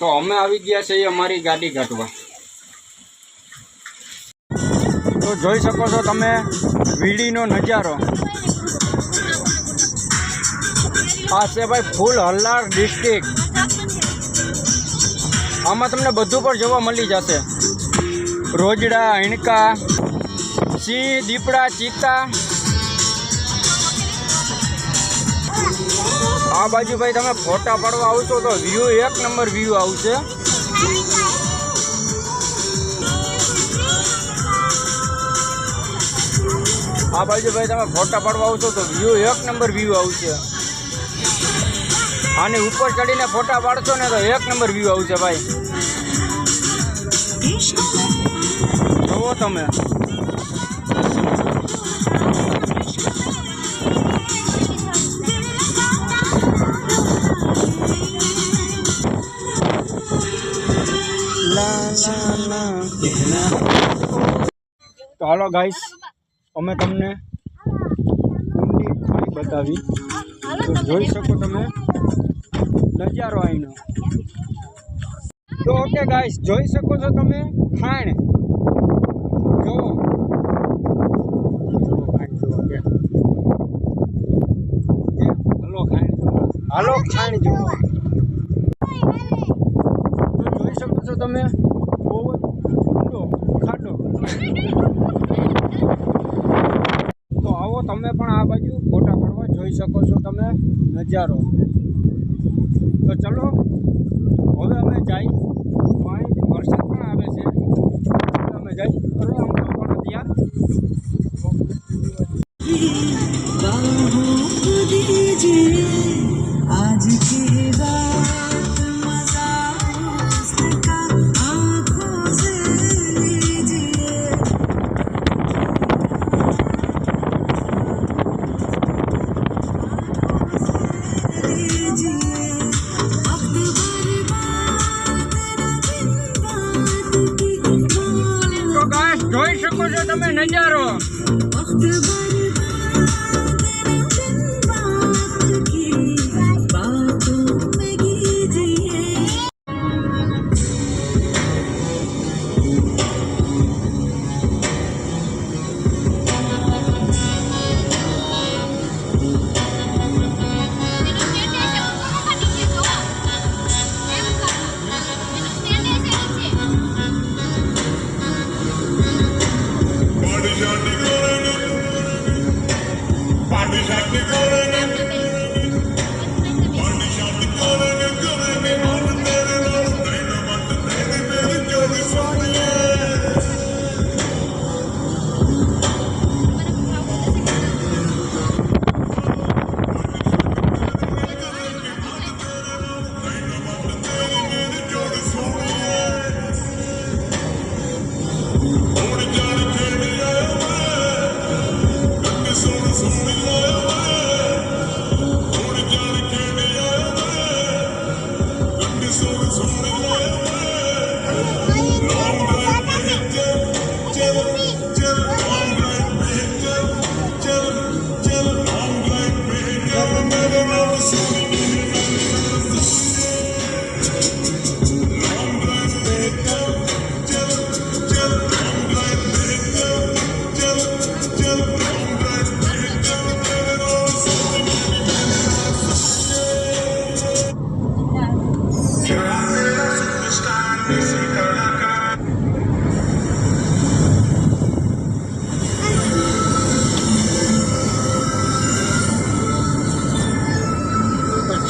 तो अमे आवी गया छे अमारी गाड़ी काढवा। तो જોઈ શકો છો તમે વીડીનો નજારો। આ છે ભાઈ ફૂલ હલ્લાર ડિસ્ટ્રિક્ટ। આમાં તમને બધું પણ જોવા મળી જશે, રોજડા, હિણકા, સિંહ, દીપડા, ચીતા। આ બાજુ ભાઈ તમે ફોટા પાડવા આવશો તો વ્યૂ એક નંબર વ્યૂ આવશે। આ બાજુ ભાઈ તમે ફોટા પાડવા આવશો તો વ્યૂ એક નંબર વ્યૂ આવશે। આની ઉપર ચડીને ફોટા પાડશો ને તો એક નંબર વ્યૂ આવશે ભાઈ, જુઓ તમે। तो हालो गाइस, अमे तमने ऊंडी खाई बतावी। तो જોઈ શકો તમે નજારો આઈનો। तो ओके गाइस, જોઈ શકો છો તમે ખાણ, જો હાલો ખાણ જો। તો જોઈ શકો છો તમે બહુ ઊંડો ખાડો। તો આવો તમે પણ આ બાજુ ફોટા પાડવા, જોઈ શકો છો તમે નજારો। તો ચલો હવે અમે જઈ, પાણી વરસાદ પણ આવે છે, અમે જઈ કરો અમે પણ ત્યાં। आज की रात मजा उसका आँखों से लीजिए। तो गाइस જોઈ શકો છો તમે નજારો।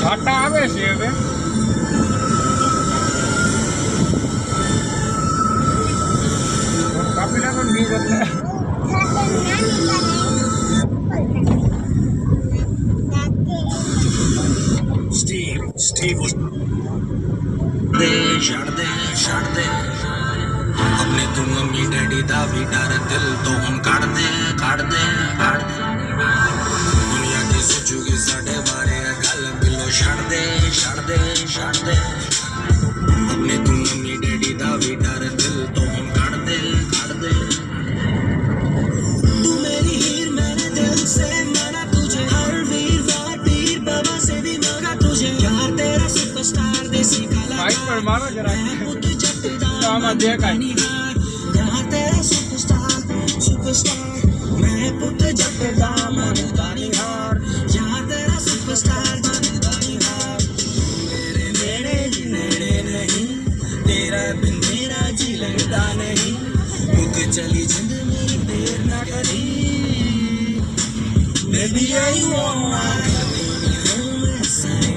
છાટા આવે છે હવે, કાપી નાખો ને બીજ એટલે स्टीव दे छड़ दे अपने तू मम्मी डैडी दा भी डर दिल तो हम काट दे दुनिया की सोचूगी साढ़े बारे गल बिलो छड़ दे अपने तू मम्मी डैडी दा भी डर दिल तो हम काट दे तू मेरी हीर मैंने दिल से माना तुझे हर वीर वार पीर बाबा से भी मांगा तुझे यार तेरा सुपरस्टार देसी काला લાઈક પર મારો જરા તો આમાં દેખાય चली जिंद मेरी देर ना करी बेबी आई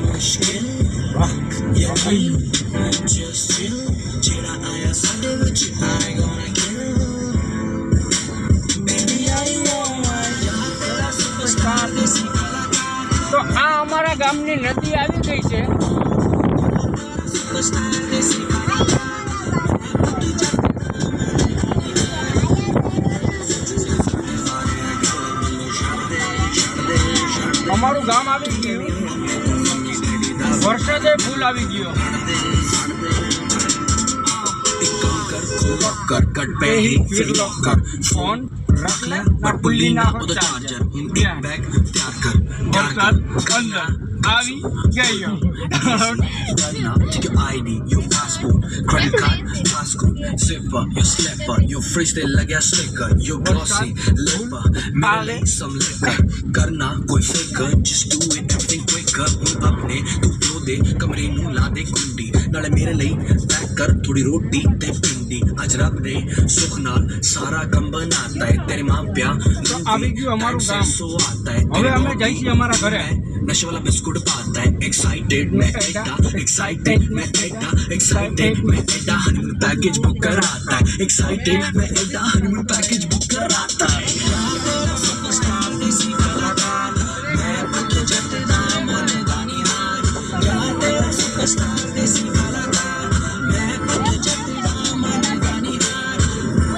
मुश्किल just chill जेड़ा आया साडे विच I gonna kill baby I want तेरा सुपरस्टार देसी कलाकार તો આ અમારા ગામની નદી આવી ગઈ છે सुपरस्टार देसी कलाकार અમારું ગામ આવી ગયું વરસાદે ફૂલ આવી ગયો करकट पे ही फिर लॉक कर ફોન रख ले पर पुल्ली ना हो चार्जर बैग तैयार कर વરસાદ અંદર આવી ગયો now take your ID your passport credit card passcode zipper your slipper your freestyle लगा sticker your glossy lipper मेरे some liquor करना कोई faker just do it everything quicker अपने तू फ्लो दे कमरे नू ला दे कुंडी नाले मेरे लिए पैक कर थोड़ी रोटी ते पिंडी आज रब ने सुख नाल सारा कम बनाता है तेरे मां प्या તો આવી ગયું અમારું ગામ सो आता है હવે અમે જઈશું અમારા ઘરે नशे वाला बिस्कुट पाता है एक्साइटेड मैं एडा एक्साइटेड मैं एडा एक्साइटेड मैं एडा हनीमून पैकेज बुक कराता है एक्साइटेड मैं एडा हनीमून पैकेज बुक कराता है सुपरस्टार देसी कलाकार मैं पुत जटदा मन दानी हार यार तेरा सुपरस्टार देसी कलाकार मैं पुत जटदा मन दानी हार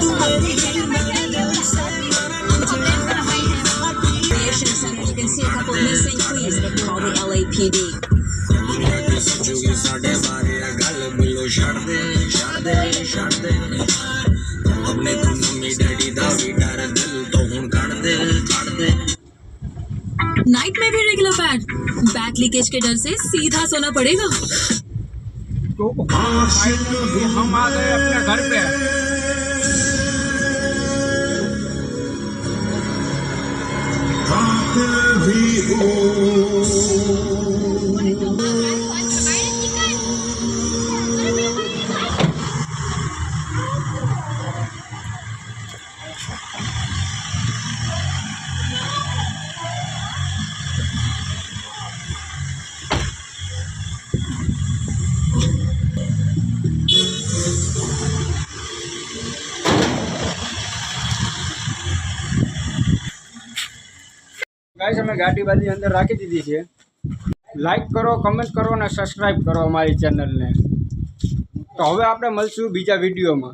तू मेरी दिल मेरे दिल से Center, you can see a couple missing. Please call the LAPD. साढ़े बारे गल मिलो छड़ दे अपने तू मम्मी डैडी दा भी डर दिल तो हुन कड़ दे नाइट में भी रेगुलर पैड बैक लीकेज के डर से सीधा सोना पड़ेगा तो हम आ गए अपने घर पे ગાઈસ અમે ગાડી બાજી અંદર રાખી દીધી છે લાઈક કરો કમેન્ટ કરો અને સબસ્ક્રાઇબ કરો અમારી ચેનલને તો હવે આપણે મળશું બીજા વિડીયોમાં